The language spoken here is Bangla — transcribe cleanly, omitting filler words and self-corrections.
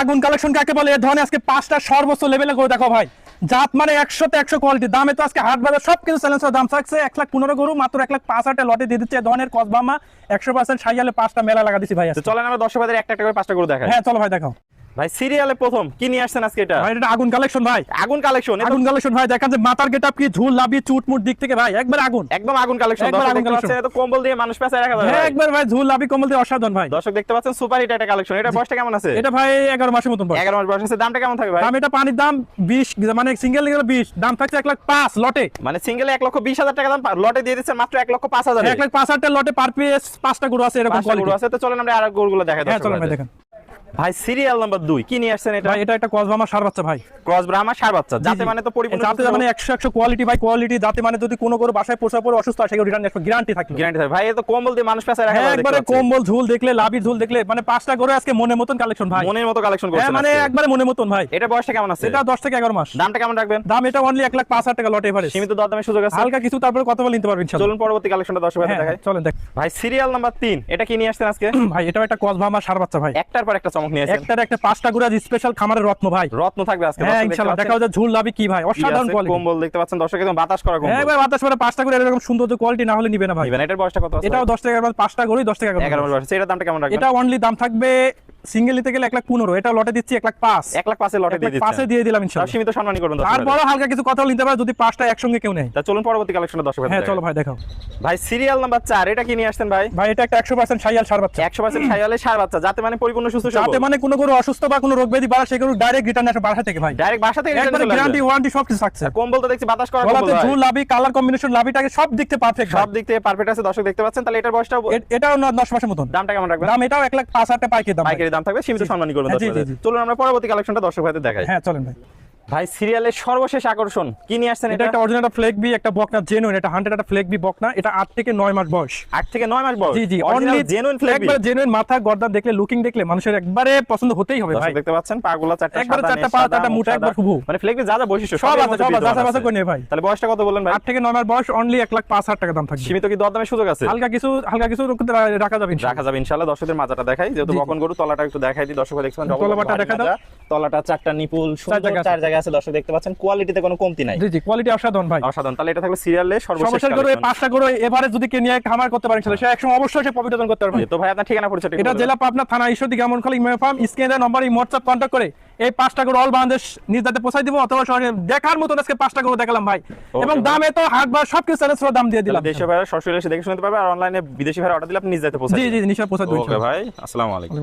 আগুন কালেকশন কাকে বলে? এই ধরনের আজকে 5টা সর্বোচ্চ লেভেলে করে দেখো ভাই। জাত মানে 100 তে 100 কোয়ালিটি। দামে তো আজকে হাট বাজার সবকিছু চ্যালেঞ্জের দাম থাকছে। 1,15,000 গরু মাত্র 1,05,000 লটে দিয়ে দিচ্ছে। এই ধরনের কসবামা 100% সাইয়ালে 5টা মেলা লাগা দিছি ভাই। চলেন আমরা দর্শক ভাইদের একটা একটা করে 5টা গরু দেখাই। হ্যাঁ চলো ভাই দেখাও। ভাই সিরিয়ালে প্রথম কি নিয়ে আসছেন আজকে? এটা ভাই এটা আগুন কালেকশন ভাই। আগুন কালেকশন। আগুন কালেকশন ভাই, দেখেন যে মাথার গেটআপ কি, ঝুল লাভি চুটমুট দিক থেকে ভাই একবার আগুন। একদম আগুন কালেকশন। একবার দর্শক আগুন দেখতে collection। পাচ্ছেন, এটা কম্বল দিয়ে মানুষ পেঁচায় রাখা যাবে। হ্যাঁ একবার ভাই ঝুল লাভি কম্বল দিয়ে অসাধারণ ভাই। দর্শক দেখতে পাচ্ছেন সুপার হিট একটা কালেকশন। এটা বয়সটা কেমন আছে? এটা ভাই 11 মাসের মতন বয়স। 11 মাস বয়স আছে। দামটা কেমন থাকবে ভাই? দাম এটা পানির দাম 20, মানে সিঙ্গেল নিলে 20, দাম থাকছে 1,05,000 লটে। মানে সিঙ্গেলে 1,20,000 টাকা দাম, লটে দিয়ে দিচ্ছেন মাত্র 1,05,000 এ। 1,05,000 লটে পার পিস 5টা গরু আছে এরকম 5টা গরু কোয়ালিটি আছে। তো চলেন আমরা আর গরুগুলো দেখাই হ্যাঁ দর্শক চলো ভাই ভাইদের। দেখেন। ভাই সিরিয়াল নাম্বার 2 কি নিয়ে আসছেন? এটা ভাই এটা একটা কসবামা সার বাচ্চা ভাই। ক্রস ব্রাহ্মা সার বাচ্চা। যাতে মানে তো পরিপূর্ণ যাতে মানে 100 কোয়ালিটি ভাই, কোয়ালিটি যাতে মানে যদি কোনো গরু বাসায় পোষা পরে অসুস্থ হয় সেগুলো রিটার্ন গ্যারান্টি থাকে। গ্যারান্টি থাকে ভাই। এ তো কম্বল দিয়ে মানুষ পেঁচায় রাখা হ্যাঁ যাবে। একবারে কম্বল ঝুল দেখলে, লাভি ঝুল দেখলে মানে 5টা গরু আজকে মনের মতন কালেকশন ভাই। মনের মতো কালেকশন হ্যাঁ করছেন মানে আজকে। একবারে মনের মতন ভাই। এটা বয়সটা কেমন আছে? এটা 10 থেকে 11 মাস। দামটা কেমন রাখবেন? দাম এটা অনলি 1,05,000 টাকা লটে এভারেজ। সীমিত দরদামের সুযোগ আছে। হালকা কিছু তারপরে কথা বলে নিতে পারবেন ইনশাআল্লাহ। চলুন পরবর্তী কালেকশনটা দর্শক ভাইদের দেখাই। চলেন দেখ ভাই সিরিয়াল নাম্বার 3 এটা কি নিয়ে আসছেন আজকে? ভাই এটাও একটা কসবামা সার বাচ্চা ভাই। একটার পর একটা চমক নিয়ে আসছেন। একটার একটা 5টা গরু আজ স্পেশাল খামারের রত্ন ভাই। রত্ন থাকবে আজকে। হ্যাঁ ইনশাআল্লাহ দেখাও যে ঝুল লাভি কি ভাই, অসাধারণ কোয়ালিটি। কম্বল দেখতে পাচ্ছেন দর্শক, একদম বাতাস করা কম্বল। হ্যাঁ ভাই বাতাস পরে 5টা গরু এরকম সুন্দর কোয়ালিটি না হলে নিবে না ভাই। ইভেন এটার বয়সটা কত আছে? এটাও 10 থেকে 11 মাস, 5টা গরুই 10 থেকে 11 11 মাস বয়স আছে। এটার দামটা কেমন রাখবেন? এটা অনলি দাম থাকবে সিঙ্গেল নিতে গেলে 1,15,000, এটা লটে দিচ্ছি 1,05,000। 1,05,000 লটে দিয়ে দিচ্ছেন। 1,05,000 দিয়ে দিলাম তাও ইনশাআল্লাহ। সীমিত সম্মানই করুন দর্শক ভাইদের। তারপরে হালকা কিছু কথা নিতে পারে যদি 5টা একসঙ্গে কেউ নেয়। তা চলুন পরবর্তী কালেকশনটা দর্শক ভাইদের হ্যাঁ চলো দেখাই। ভাই দেখাও। ভাই সিরিয়াল নাম্বার 4 এটা কি নিয়ে আসছেন ভাই? ভাই এটা একটা 100% সাইয়াল সার বাচ্চা। 100% সাইয়ালে সার বাচ্চা। যাতে মানে পরিপূর্ণ সুস্থ সবল। যাতে মানে কোনো গরু অসুস্থ বা কোনো রোগ ব্যাধি বাড়া সেই গরু ডাইরেক্ট রিটার্ন আসে বাসা থেকে ভাই। ডাইরেক্ট বাসা থেকে একবারে গ্যারান্টি ওয়ারেন্টি সব কিছু থাকছে। কম্বল তো দেখছি বাতাস করা কম্বল গলাতে ভাই। ঝুল লাভি কালার কম্বিনেশন লাভিটাকে সব দিক থেকে পারফেক্ট সব দিক থেকে পারফেক্ট আছে দর্শক দেখতে পাচ্ছেন। তাহলে এটার বয়সটা এটাও 10 মাসের মতন। দামটা কেমন রাখবেন? দাম এটাও 1,05,000 টাকা পাইকারি দাম ভাই। পাইকারি দাম থাকবে, সীমিত সম্মানই করবেন জি, দর্শক জি, ভাইদের। জি। চলুন আমরা পরবর্তী কালেকশনটা দর্শক ভাইদের দেখাই। হ্যাঁ চলেন ভাই। ভাই সিরিয়ালের সর্বশেষ আকর্ষণ কি নিয়ে আসছেন? এটা একটা অরিজিনাল ফ্লেক বি, একটা বকনা জেনুইন, এটা 100 একটা ফ্লেক বি বকনা, এটা 8 থেকে 9 মাস বয়স। 8 থেকে 9 মাস বয়স। জি জি অরিজিনাল অনলি জেনুইন ফ্লেগ একবার জেনুইন, মাথা গর্দান দেখলে লুকিং দেখলে মানুষের একবারে পছন্দ হতেই হবে ভাই। দর্শক দেখতে পাচ্ছেন পাগুলা চারটা একবারে সাদা, চারটা নেশ পা, সাদা, চারটা মুখ মুঠা, সাদা। একবার হুবহু। মানে ফ্লেগের যা যা বৈশিষ্ট্য সব সব আছে, সব আছে, যাচাই বাছাই করে নিয়ে ভাই। তাহলে বয়সটা কত বললেন ভাই? 8 থেকে 9 মাস বয়স, অনলি 1,05,000 টাকা দাম থাকবে। সীমিত কি দরদামের সুযোগ আছে? হালকা কিছু রাখা যাবে ইনশাআল্লাহ। রাখা যাবে ইনশাআল্লাহ। দর্শকদের মাজাটা দেখাই, যেহেতু জি, জি। বকন গরু তলাটা একটু দেখাই দিই। দর্শক দেখছেন তলাবাটা দেখা দাও। তলাটা চারটা নিপুল সুন্দর জায়গা আছে। 4 জায়গা আছে। দর্শক দেখতে পাচ্ছেন কোয়ালিটিতে কোনো কমতি নাই। জি জি কোয়ালিটি অসাধারণ ভাই। অসাধারণ। তাহলে এটা থাকলে সিরিয়ালে সর্বশেষ সমস্যা করে collection। 5টা করে এভারেজ যদি কে নিয়ে খামার করতে পারেন সে একসময় অবশ্যই সে প্রফিট অর্জন করতে পারবে। তো ভাই আপনার ঠিকানা পরিচয় এটা জেলা পাবনা থানা ঈশ্বরদী গ্রামখালী ইমাম ফার্ম, স্ক্রিনের নম্বর এই হোয়াটসঅ্যাপ কন্টাক্ট করে এই 5টা করে অল বাংলাদেশ নির্যাতে পৌঁছাই দিব, অথবা সরাসরি দেখার মতো আজকে 5টা করে দেখালাম ভাই। এবং ভাই। দামে তো হাটবার সবকিছু চ্যালেঞ্জ দাম দিয়ে দিলাম। দেশীয় ভাইরা সরাসরি এসে দেখে শুনতে পারবে, আর অনলাইনে বিদেশি ভাইরা অর্ডার দিলে আপনি নিজ দায়িত্বে পৌঁছে জি দিবেন। জি নিশ্চয় পৌঁছাই দেব ওকে ভাই, আসসালামু আলাইকুম।